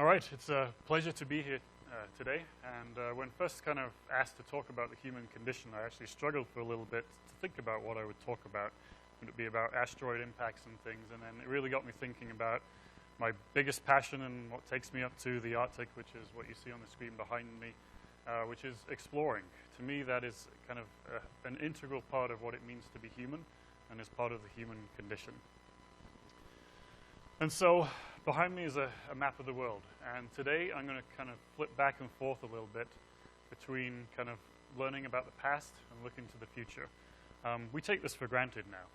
All right, it's a pleasure to be here today. And when first kind of asked to talk about the human condition, I actually struggled for a little bit to think about what I would talk about. Would it be about asteroid impacts and things? And then it really got me thinking about my biggest passion and what takes me up to the Arctic, which is what you see on the screen behind me, which is exploring. To me, that is kind of an integral part of what it means to be human and is part of the human condition. And so behind me is a map of the world. And today I'm going to kind of flip back and forth a little bit between kind of learning about the past and looking to the future. We take this for granted now.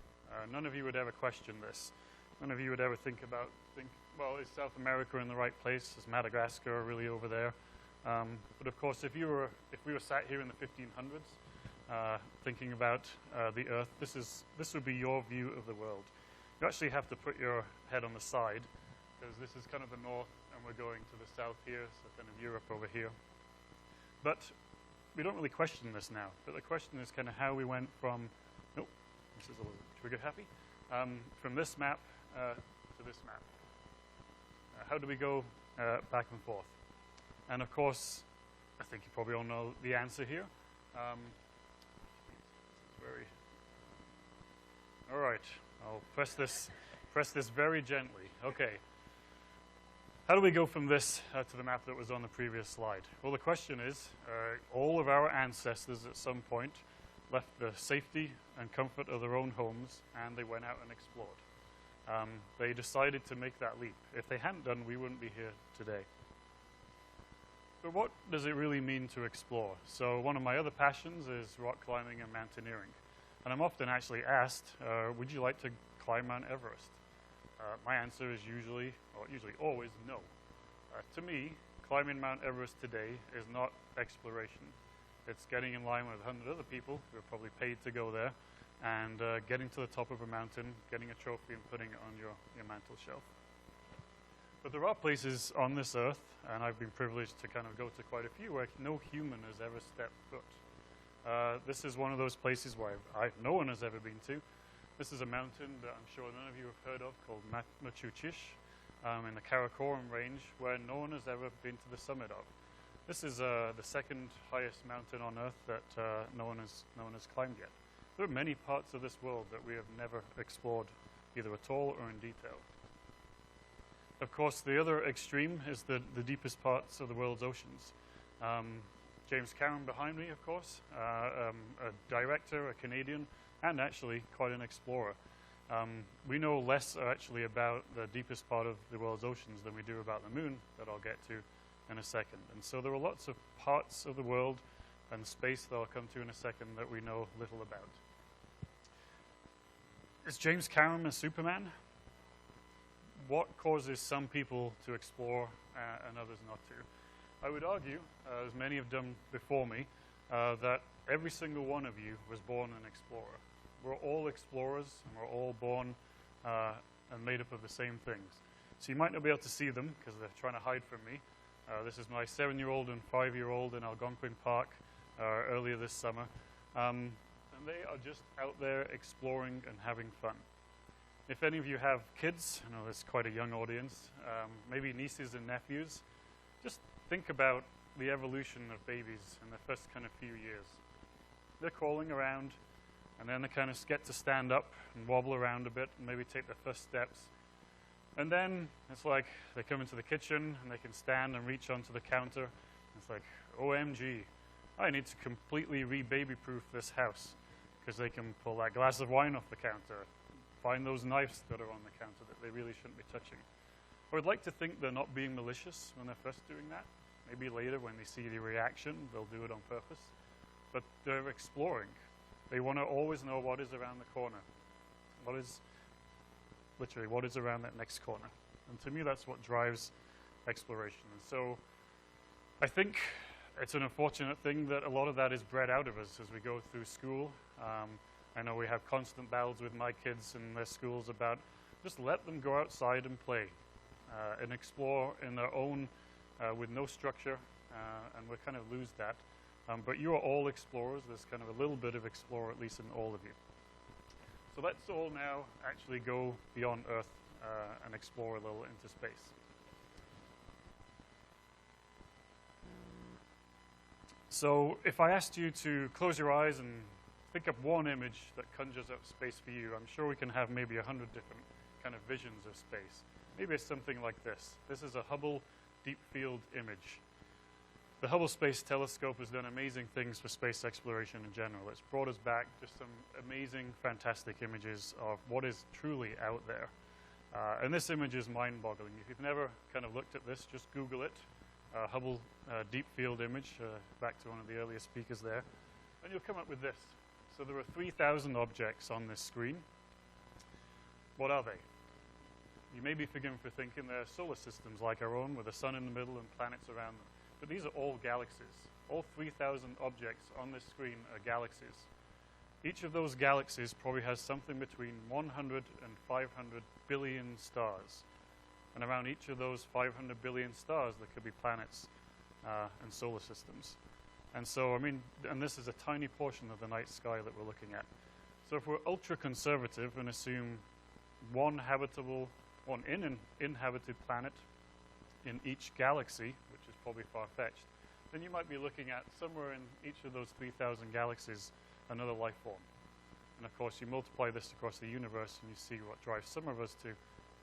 None of you would ever question this. None of you would ever think, well, is South America in the right place? Is Madagascar really over there? But of course, if we were sat here in the 1500s thinking about the Earth, this would be your view of the world. You actually have to put your head on the side, because this is kind of the north, and we're going to the south here, so kind of Europe over here. But we don't really question this now. But the question is kind of how we went from, nope, this is a little trigger happy, from this map to this map. How do we go back and forth? And of course, I think you probably all know the answer here. All right, I'll press this very gently. Okay. How do we go from this to the map that was on the previous slide? Well, the question is, all of our ancestors at some point left the safety and comfort of their own homes, and they went out and explored. They decided to make that leap. If they hadn't done, we wouldn't be here today. But what does it really mean to explore? So one of my other passions is rock climbing and mountaineering. And I'm often actually asked, would you like to climb Mount Everest? My answer is usually always no. To me, climbing Mount Everest today is not exploration. It's getting in line with 100 other people who are probably paid to go there and getting to the top of a mountain, getting a trophy and putting it on your mantle shelf. But there are places on this Earth, and I've been privileged to kind of go to quite a few, where no human has ever stepped foot. This is one of those places where no one has ever been to. This is a mountain that I'm sure none of you have heard of, called Machu Picchu, in the Karakoram range, where no one has ever been to the summit of. This is the second highest mountain on Earth that no one has climbed yet. There are many parts of this world that we have never explored, either at all or in detail. Of course, the other extreme is the deepest parts of the world's oceans. James Cameron behind me, of course, a director, a Canadian, and actually quite an explorer. We know less actually about the deepest part of the world's oceans than we do about the moon, that I'll get to in a second. And so there are lots of parts of the world and space that I'll come to in a second that we know little about. Is James Cameron a Superman? What causes some people to explore and others not to? I would argue, as many have done before me, that every single one of you was born an explorer. We're all explorers, and we're all born and made up of the same things. So you might not be able to see them because they're trying to hide from me. This is my 7-year-old and 5-year-old in Algonquin Park earlier this summer. And they are just out there exploring and having fun. If any of you have kids, I know there's quite a young audience, maybe nieces and nephews, just think about the evolution of babies in the first kind of few years. They're crawling around, and then they kind of get to stand up and wobble around a bit and maybe take their first steps. And then it's like they come into the kitchen and they can stand and reach onto the counter. It's like, OMG, I need to completely re-baby-proof this house, because they can pull that glass of wine off the counter, find those knives that are on the counter that they really shouldn't be touching. I would like to think they're not being malicious when they're first doing that. Maybe later when they see the reaction, they'll do it on purpose. But they're exploring. They want to always know what is around the corner. What is around that next corner. And to me, that's what drives exploration. And so I think it's an unfortunate thing that a lot of that is bred out of us as we go through school. I know we have constant battles with my kids in their schools about just let them go outside and play and explore in their own, with no structure, and we kind of lose that. But you are all explorers. There's kind of a little bit of explorer, at least in all of you. So let's all now actually go beyond Earth and explore a little into space. So if I asked you to close your eyes and think up one image that conjures up space for you, I'm sure we can have maybe 100 different kind of visions of space. Maybe it's something like this. This is a Hubble deep field image. The Hubble Space Telescope has done amazing things for space exploration in general. It's brought us back just some amazing, fantastic images of what is truly out there. And this image is mind-boggling. If you've never kind of looked at this, just Google it. Hubble deep field image, back to one of the earlier speakers there. And you'll come up with this. So there are 3,000 objects on this screen. What are they? You may be forgiven for thinking they're solar systems like our own, with a sun in the middle and planets around them. But these are all galaxies. All 3,000 objects on this screen are galaxies. Each of those galaxies probably has something between 100 and 500 billion stars. And around each of those 500 billion stars, there could be planets and solar systems. And so, I mean, and this is a tiny portion of the night sky that we're looking at. So if we're ultra conservative and assume one inhabited planet in each galaxy, which is probably far-fetched, then you might be looking at somewhere in each of those 3,000 galaxies another life form. And of course, you multiply this across the universe and you see what drives some of us to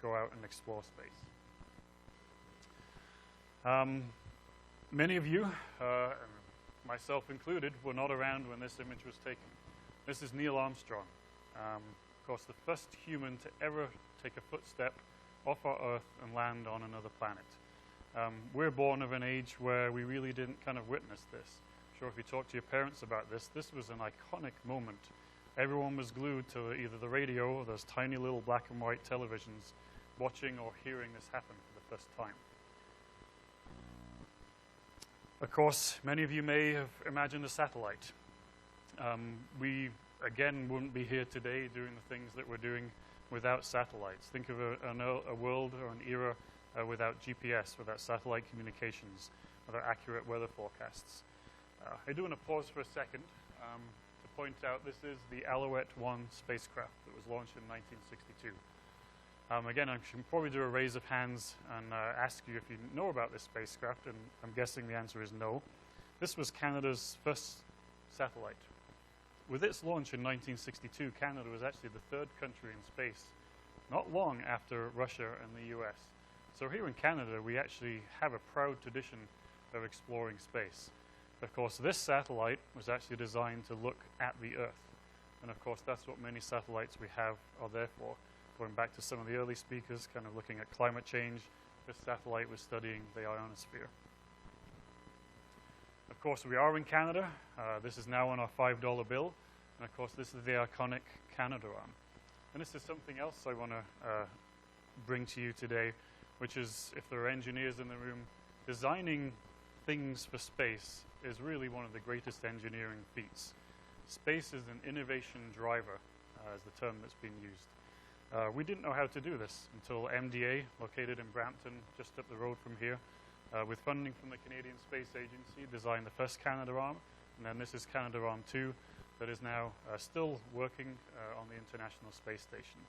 go out and explore space. Many of you, myself included, were not around when this image was taken. This is Neil Armstrong, of course, the first human to ever take a footstep off our Earth and land on another planet. We're born of an age where we really didn't kind of witness this. I'm sure if you talk to your parents about this, this was an iconic moment. Everyone was glued to either the radio or those tiny little black and white televisions, watching or hearing this happen for the first time. Of course, many of you may have imagined a satellite. We, again, wouldn't be here today doing the things that we're doing without satellites. Think of a world or an era without GPS, without satellite communications, without accurate weather forecasts. I do want to pause for a second to point out this is the Alouette 1 spacecraft that was launched in 1962. Again, I should probably do a raise of hands and ask you if you know about this spacecraft, and I'm guessing the answer is no. This was Canada's first satellite. With its launch in 1962, Canada was actually the third country in space, not long after Russia and the US. So here in Canada, we actually have a proud tradition of exploring space. Of course, this satellite was actually designed to look at the Earth. And of course, that's what many satellites we have are there for. Going back to some of the early speakers, kind of looking at climate change, this satellite was studying the ionosphere. Of course, we are in Canada. This is now on our $5 bill. And of course, this is the iconic Canadarm. And this is something else I want to bring to you today, which is, if there are engineers in the room, designing things for space is really one of the greatest engineering feats. Space is an innovation driver, is the term that's been used. We didn't know how to do this until MDA, located in Brampton, just up the road from here, with funding from the Canadian Space Agency, designed the first Canadarm, and then this is Canadarm 2, that is now still working on the International Space Station.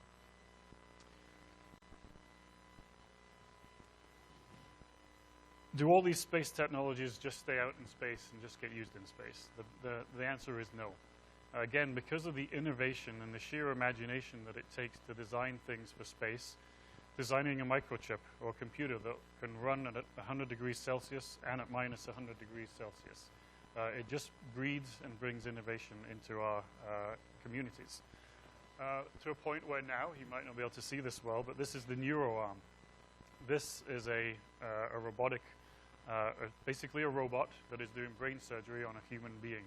Do all these space technologies just stay out in space and just get used in space? The answer is no. Again, because of the innovation and the sheer imagination that it takes to design things for space, designing a microchip or a computer that can run at 100 degrees Celsius and at minus 100 degrees Celsius, it just breeds and brings innovation into our communities. To a point where now, you might not be able to see this well, but this is the NeuroArm. This is a robotic, basically a robot that is doing brain surgery on a human being.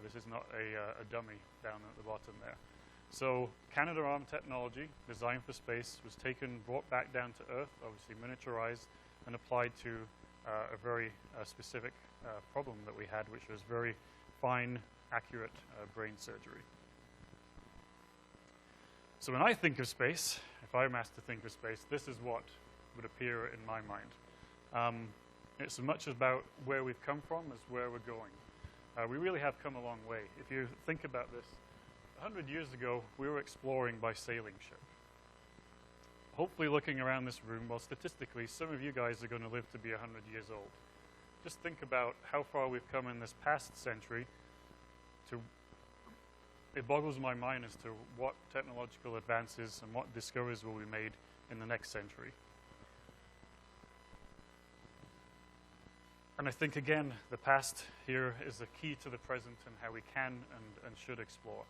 This is not a dummy down at the bottom there. So Canadarm technology, designed for space, was taken, brought back down to Earth, obviously miniaturized, and applied to a very specific problem that we had, which was very fine, accurate brain surgery. So when I think of space, if I'm asked to think of space, this is what would appear in my mind. It's as much about where we've come from as where we're going. We really have come a long way. If you think about this, 100 years ago, we were exploring by sailing ship. Hopefully looking around this room, well, statistically, some of you guys are going to live to be 100 years old. just think about how far we've come in this past century. It boggles my mind as to what technological advances and what discoveries will be made in the next century. And I think, again, the past here is the key to the present and how we can and should explore.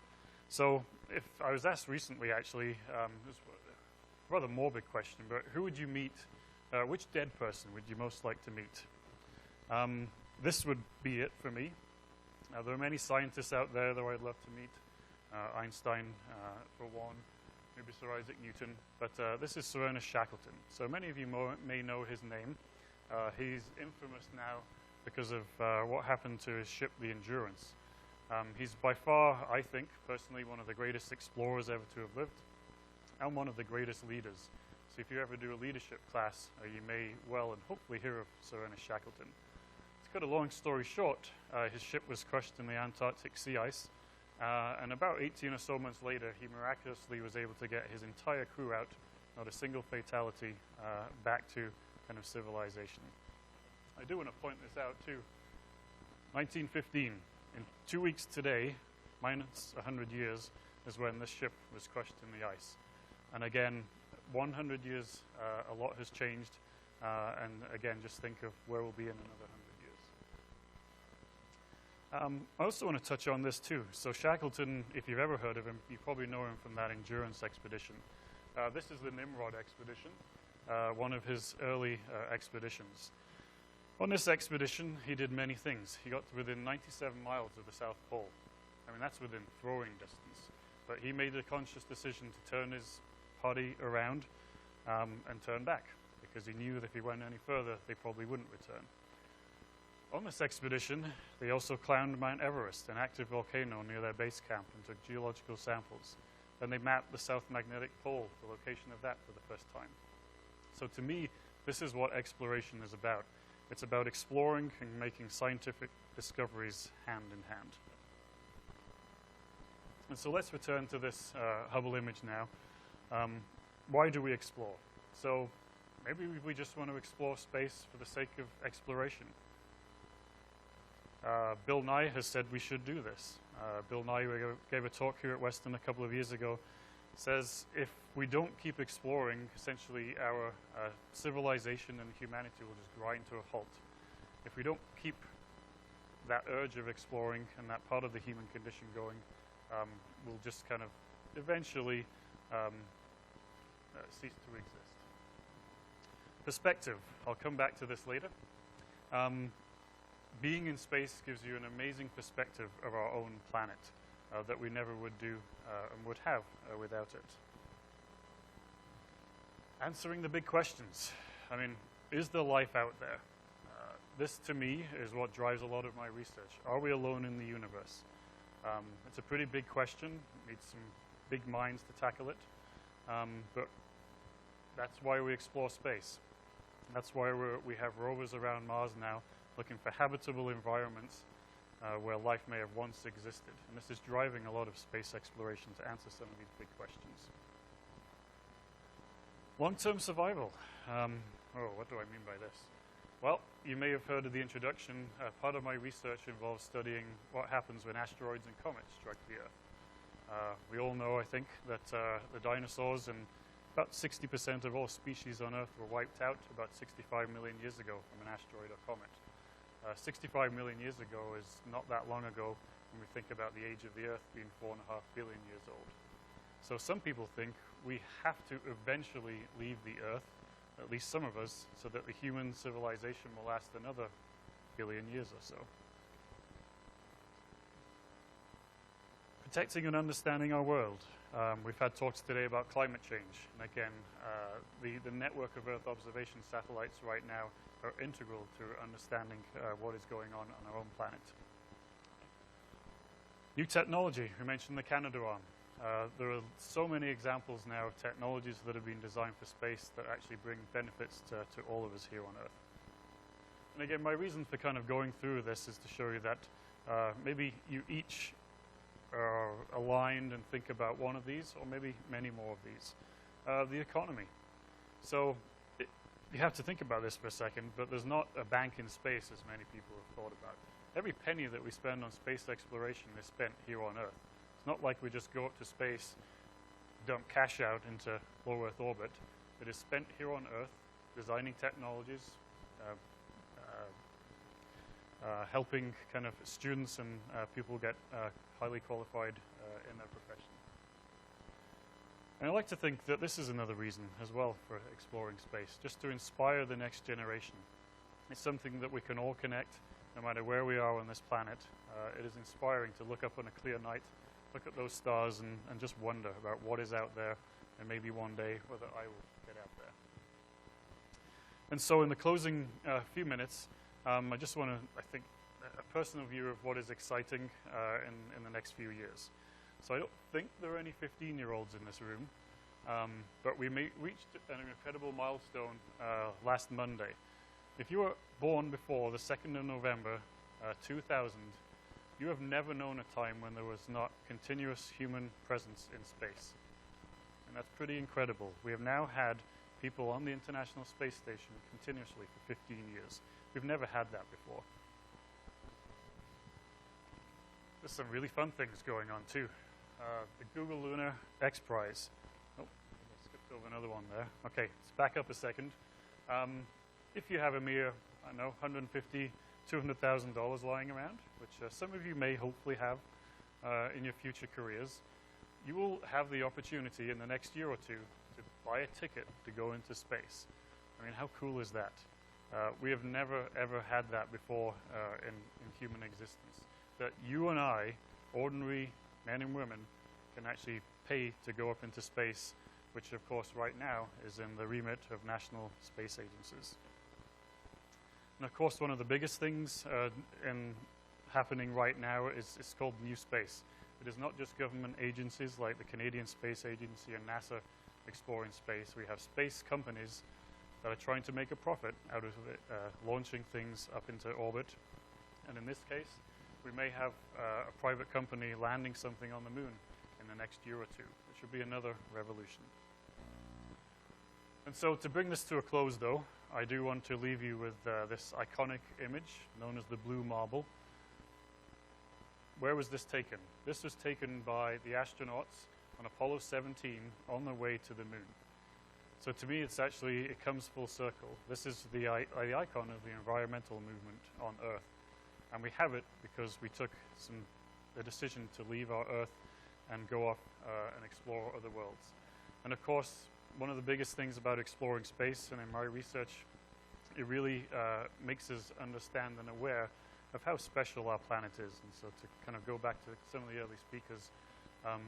So if I was asked recently, actually, this was a rather morbid question, but who would you meet, which dead person would you most like to meet? This would be it for me. There are many scientists out there that I'd love to meet. Einstein, for one, maybe Sir Isaac Newton, but this is Sir Ernest Shackleton. So many of you may know his name. He's infamous now because of what happened to his ship, the Endurance. He's by far, I think, personally, one of the greatest explorers ever to have lived, and one of the greatest leaders. So if you ever do a leadership class, you may well and hopefully hear of Sir Ernest Shackleton. To cut a long story short, his ship was crushed in the Antarctic sea ice, and about 18 or so months later, he miraculously was able to get his entire crew out, not a single fatality, back to kind of civilization. I do want to point this out too. 1915, in 2 weeks today, minus 100 years, is when this ship was crushed in the ice. And again, 100 years, a lot has changed, and again, just think of where we'll be in another 100 years. I also want to touch on this too. So Shackleton, if you've ever heard of him, you probably know him from that Endurance expedition. This is the Nimrod expedition, one of his early expeditions. On this expedition, he did many things. He got to within 97 miles of the South Pole. I mean, that's within throwing distance. But he made a conscious decision to turn his party around and turn back, because he knew that if he went any further, they probably wouldn't return. On this expedition, they also climbed Mount Everest, an active volcano near their base camp, and took geological samples. Then they mapped the South Magnetic Pole, the location of that for the first time. So to me, this is what exploration is about. It's about exploring and making scientific discoveries hand in hand. And so let's return to this Hubble image now. Why do we explore? So maybe we just want to explore space for the sake of exploration. Bill Nye has said we should do this. Bill Nye gave a talk here at Western a couple of years ago. Says if we don't keep exploring, essentially our civilization and humanity will just grind to a halt. If we don't keep that urge of exploring and that part of the human condition going, we'll just kind of eventually cease to exist. Perspective. I'll come back to this later. Being in space gives you an amazing perspective of our own planet that we never would do and would have without it. Answering the big questions. I mean, is there life out there? This, to me, is what drives a lot of my research. Are we alone in the universe? It's a pretty big question. It needs some big minds to tackle it. But that's why we explore space. That's why we have rovers around Mars now, looking for habitable environments where life may have once existed. And this is driving a lot of space exploration to answer some of these big questions. Long-term survival. What do I mean by this? Well, you may have heard of the introduction. Part of my research involves studying what happens when asteroids and comets strike the Earth. We all know, I think, that the dinosaurs and about 60% of all species on Earth were wiped out about 65 million years ago from an asteroid or comet. 65 million years ago is not that long ago when we think about the age of the Earth being 4.5 billion years old. So some people think we have to eventually leave the Earth, at least some of us, so that the human civilization will last another billion years or so. Protecting and understanding our world. We've had talks today about climate change. And again, the network of Earth observation satellites right now are integral to understanding what is going on our own planet. New technology. We mentioned the Canadarm. There are so many examples now of technologies that have been designed for space that actually bring benefits to all of us here on Earth. And again, my reason for kind of going through this is to show you that maybe you each are aligned and think about one of these, or maybe many more of these. The economy. So you have to think about this for a second, but there's not a bank in space as many people have thought about. Every penny that we spend on space exploration is spent here on Earth. It's not like we just go up to space, dump cash out into low Earth orbit. It is spent here on Earth, designing technologies, helping kind of students and people get highly qualified in their profession. And I like to think that this is another reason as well for exploring space, just to inspire the next generation. It's something that we can all connect no matter where we are on this planet. It is inspiring to look up on a clear night, look at those stars and just wonder about what is out there, and maybe one day whether I will get out there. And so in the closing few minutes, I just want to, I think, a personal view of what is exciting in the next few years. So I don't think there are any 15-year-olds in this room, but we reached an incredible milestone last Monday. If you were born before the 2nd of November 2000, you have never known a time when there was not continuous human presence in space. And that's pretty incredible. We have now had people on the International Space Station continuously for 15 years. We've never had that before. There's some really fun things going on too. The Google Lunar X Prize. Oh, I skipped over another one there. Okay, let's back up a second. If you have a mere, I don't know, $150,000, $200,000 lying around, which some of you may hopefully have in your future careers, you will have the opportunity in the next year or two to buy a ticket to go into space. I mean, how cool is that? We have never, ever had that before in human existence. That you and I, ordinary men and women, can actually pay to go up into space, which of course right now is in the remit of national space agencies. And of course one of the biggest things happening right now is called New Space. It is not just government agencies like the Canadian Space Agency and NASA exploring space. We have space companies that are trying to make a profit out of it, launching things up into orbit. And in this case, we may have a private company landing something on the moon in the next year or two, which would be another revolution. And so to bring this to a close, though, I do want to leave you with this iconic image known as the blue marble. Where was this taken? This was taken by the astronauts on Apollo 17 on their way to the moon. So to me, it's actually, it comes full circle. This is the icon of the environmental movement on Earth. And we have it because we took the decision to leave our Earth and go off and explore other worlds. And of course, one of the biggest things about exploring space, and in my research, it really makes us understand and aware of how special our planet is. And so to kind of go back to some of the early speakers,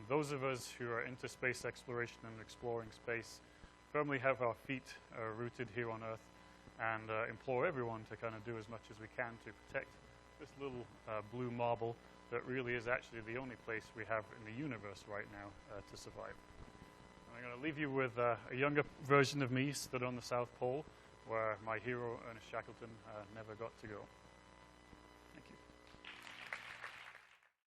those of us who are into space exploration and exploring space firmly have our feet rooted here on Earth, and implore everyone to kind of do as much as we can to protect this little blue marble that really is actually the only place we have in the universe right now to survive. I'm going to leave you with a younger version of me stood on the South Pole, where my hero, Ernest Shackleton, never got to go.